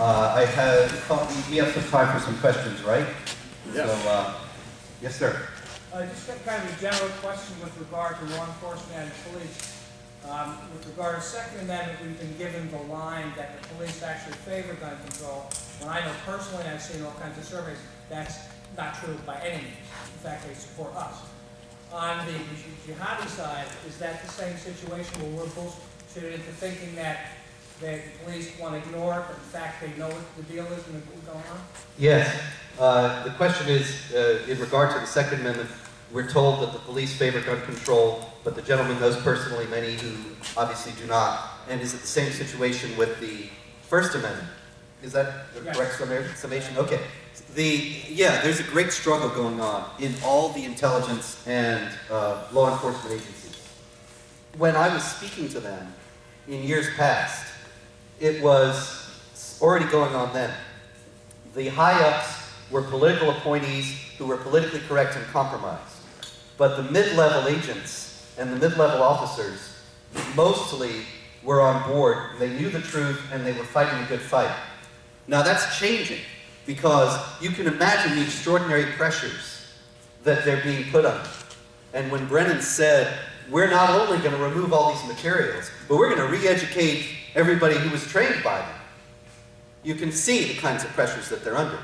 We have some time for some questions, right? Yes. So, yes, sir. Just kind of a general question with regard to law enforcement and police. With regard to Second Amendment, we've been given the line that the police actually favor gun control. When I know personally, I've seen all kinds of surveys, that's not true by any means. In fact, they support us. On the jihadi side, is that the same situation where we're bullshitted into thinking that the police want to ignore it, but in fact they know what the deal is and what's going on? Yes. The question is, in regard to the Second Amendment, we're told that the police favor gun control, but the gentleman knows personally many who obviously do not. And is it the same situation with the First Amendment? Is that the correct summation? Okay. There's a great struggle going on in all the intelligence and law enforcement agencies. When I was speaking to them in years past, it was already going on then. The high-ups were political appointees who were politically correct and compromised. But the mid-level agents and the mid-level officers mostly were on board. They knew the truth and they were fighting a good fight. Now that's changing because you can imagine the extraordinary pressures that they're being put under. And when Brennan said, we're not only going to remove all these materials, but we're going to re-educate everybody who was trained by them, you can see the kinds of pressures that they're under.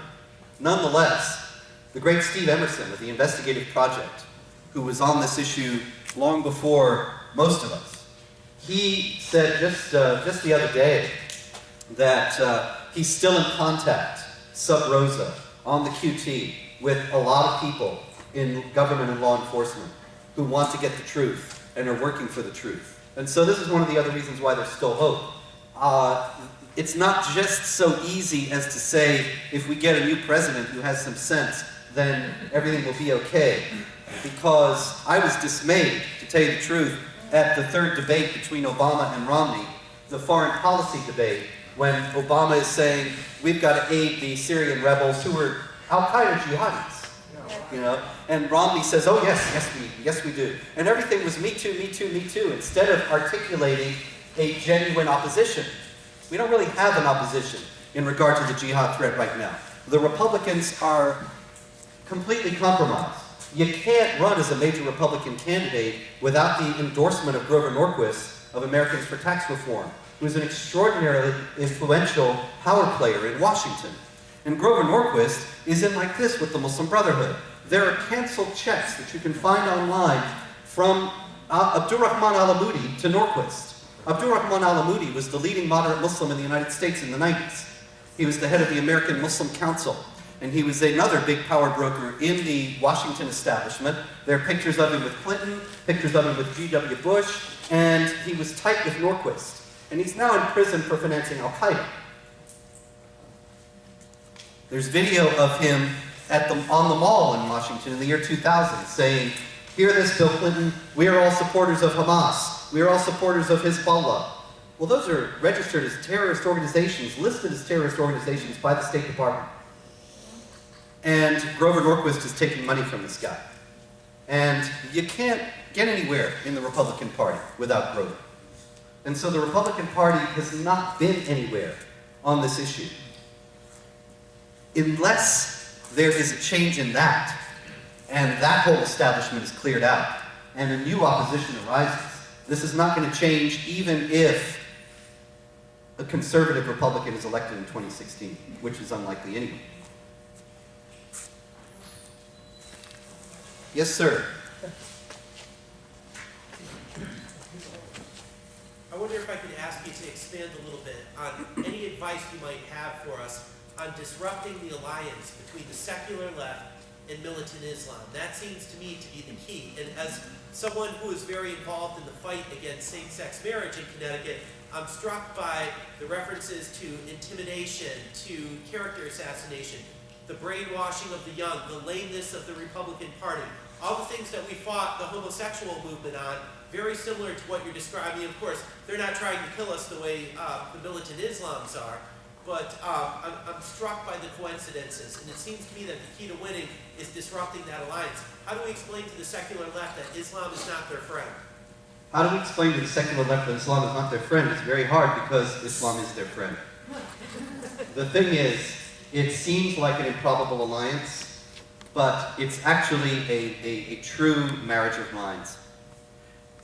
Nonetheless, the great Steve Emerson of the Investigative Project, who was on this issue long before most of us, he said just the other day that he's still in contact, sub rosa, on the QT, with a lot of people in government and law enforcement who want to get the truth and are working for the truth. And so this is one of the other reasons why there's still hope. It's not just so easy as to say, if we get a new president who has some sense, then everything will be okay. Because I was dismayed, to tell you the truth, at the third debate between Obama and Romney, the foreign policy debate, when Obama is saying, we've got to aid the Syrian rebels who were Al-Qaeda jihadis. You know, and Romney says, oh yes we do. And everything was me too, me too, me too, instead of articulating a genuine opposition. We don't really have an opposition in regard to the jihad threat right now. The Republicans are completely compromised. You can't run as a major Republican candidate without the endorsement of Grover Norquist of Americans for Tax Reform, who is an extraordinarily influential power player in Washington. And Grover Norquist is in like this with the Muslim Brotherhood. There are canceled checks that you can find online from Abdurrahman al-Amoudi to Norquist. Abdurrahman al-Amoudi was the leading moderate Muslim in the United States in the 90s. He was the head of the American Muslim Council, and he was another big power broker in the Washington establishment. There are pictures of him with Clinton, pictures of him with G.W. Bush, and he was tight with Norquist. And he's now in prison for financing Al-Qaeda. There's video of him on the mall in Washington in the year 2000 saying, hear this, Bill Clinton, we are all supporters of Hamas. We are all supporters of Hezbollah. Well, those are registered as terrorist organizations, listed as terrorist organizations by the State Department. And Grover Norquist is taking money from this guy. And you can't get anywhere in the Republican Party without Grover. And so the Republican Party has not been anywhere on this issue. Unless there is a change in that, and that whole establishment is cleared out, and a new opposition arises, this is not going to change even if a conservative Republican is elected in 2016, which is unlikely anyway. Yes, sir. I wonder if I could ask you to expand a little bit on any advice you might have for us on disrupting the alliance between the secular left and militant Islam. That seems to me to be the key. And as someone who is very involved in the fight against same-sex marriage in Connecticut, I'm struck by the references to intimidation, to character assassination, the brainwashing of the young, the lameness of the Republican Party, all the things that we fought the homosexual movement on, very similar to what you're describing. Of course, they're not trying to kill us the way the militant Islams are, but I'm struck by the coincidences, and it seems to me that the key to winning is disrupting that alliance. How do we explain to the secular left that Islam is not their friend? How do we explain to the secular left that Islam is not their friend? It's very hard because Islam is their friend. The thing is, it seems like an improbable alliance, but it's actually a true marriage of minds.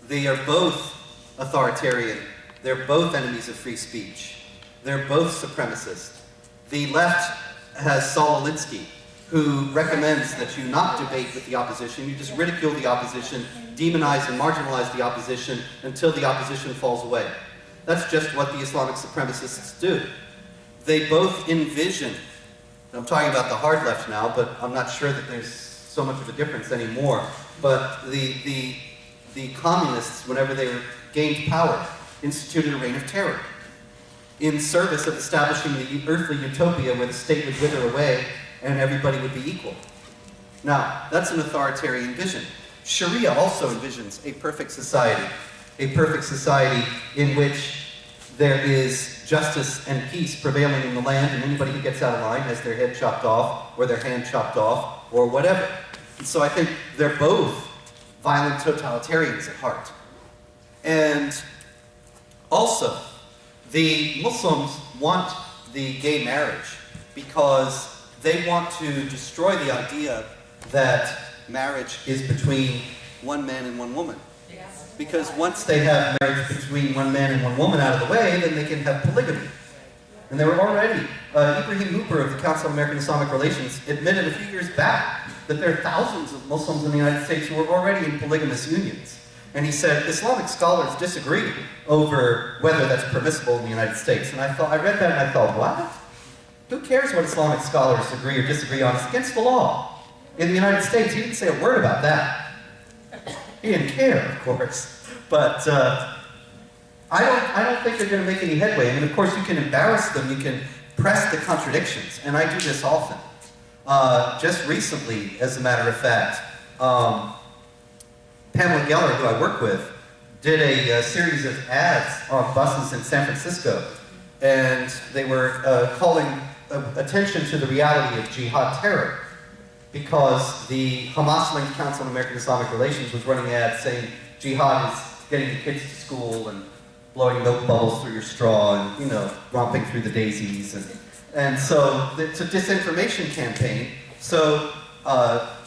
They are both authoritarian. They're both enemies of free speech. They're both supremacist. The left has Saul Alinsky, who recommends that you not debate with the opposition, you just ridicule the opposition, demonize and marginalize the opposition until the opposition falls away. That's just what the Islamic supremacists do. They both envision, and I'm talking about the hard left now, but I'm not sure that there's so much of a difference anymore, but the communists, whenever they gained power, instituted a reign of terror in service of establishing the earthly utopia where the state would wither away and everybody would be equal. Now, that's an authoritarian vision. Sharia also envisions a perfect society in which there is justice and peace prevailing in the land, and anybody who gets out of line has their head chopped off, or their hand chopped off, or whatever. And so I think they're both violent totalitarians at heart. And also, the Muslims want the gay marriage because they want to destroy the idea that marriage is between one man and one woman. Because once they have marriage between one man and one woman out of the way, then they can have polygamy. And there were already, Ibrahim Hooper of the Council of American Islamic Relations admitted a few years back that there are thousands of Muslims in the United States who are already in polygamous unions. And he said, Islamic scholars disagree over whether that's permissible in the United States. And I read that and I thought, what? Who cares what Islamic scholars agree or disagree on? It's against the law. In the United States, he didn't say a word about that. He didn't care, of course. But I don't think they're going to make any headway. I mean, of course, you can embarrass them. You can press the contradictions. And I do this often. Just recently, as a matter of fact, Pamela Geller, who I work with, did a series of ads on buses in San Francisco. And they were calling attention to the reality of jihad terror, because the Hamas-linked Council on American Islamic Relations was running ads saying jihad is getting the kids to school and blowing milk bubbles through your straw and, you know, romping through the daisies. And so it's a disinformation campaign. So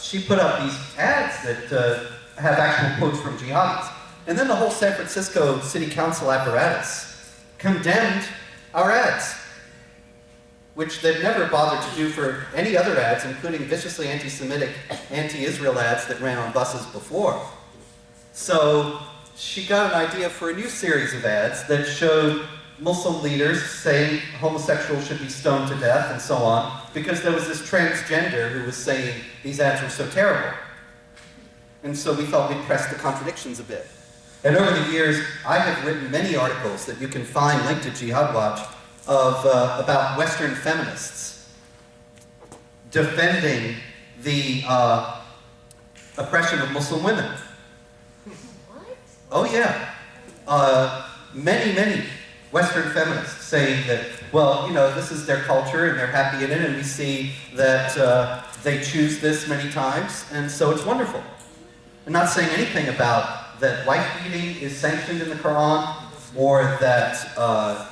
she put up these ads that have actual quotes from jihadis. And then the whole San Francisco City Council apparatus condemned our ads, which they've never bothered to do for any other ads, including viciously anti-Semitic, anti-Israel ads that ran on buses before. So she got an idea for a new series of ads that showed Muslim leaders saying homosexuals should be stoned to death and so on, because there was this transgender who was saying these ads were so terrible. And so we thought we'd press the contradictions a bit. And over the years, I have written many articles that you can find linked to Jihad Watch about Western feminists defending the oppression of Muslim women. What? Oh yeah. Many Western feminists saying that, well, you know, this is their culture and they're happy in it, and we see that they choose this many times, and so it's wonderful. I'm not saying anything about that wife beating is sanctioned in the Quran, or that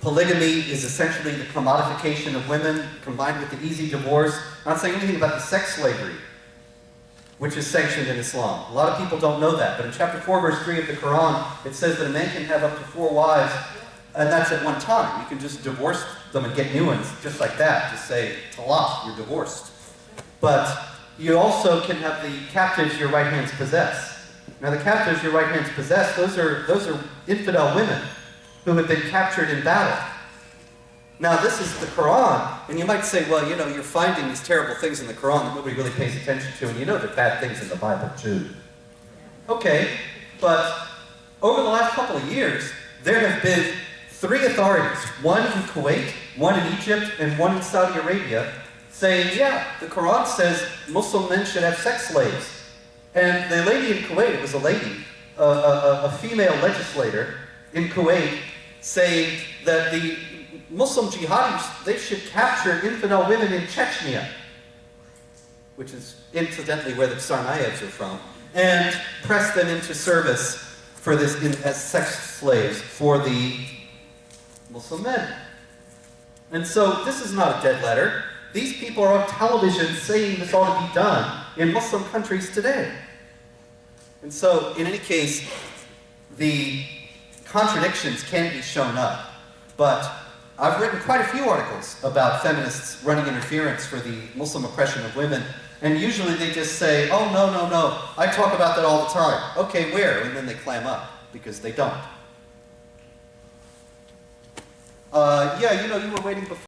polygamy is essentially the commodification of women combined with the easy divorce. I'm not saying anything about the sex slavery, which is sanctioned in Islam. A lot of people don't know that, but in chapter 4, verse 3 of the Quran, it says that a man can have up to 4 wives, and that's at one time. You can just divorce them and get new ones, just like that. Just say, talaq, you're divorced. But you also can have the captives your right hands possess. Now the captives your right hands possess, those are infidel women who have been captured in battle. Now this is the Quran, and you might say, well, you know, you're finding these terrible things in the Quran that nobody really pays attention to, and you know there are bad things in the Bible too. Okay, but over the last couple of years, there have been 3 authorities, one in Kuwait, one in Egypt, and one in Saudi Arabia, saying, yeah, the Quran says Muslim men should have sex slaves. And the lady in Kuwait, it was a lady, a female legislator in Kuwait, saying that the Muslim jihadis, they should capture infidel women in Chechnya, which is incidentally where the Tsarnaevs are from, and press them into service for this as sex slaves for the Muslim men. And so this is not a dead letter. These people are on television saying this ought to be done in Muslim countries today. And so, in any case, the contradictions can be shown up. But I've written quite a few articles about feminists running interference for the Muslim oppression of women. And usually they just say, oh, no, no, no, I talk about that all the time. Okay, where? And then they clam up, because they don't. Yeah, you know, you were waiting before.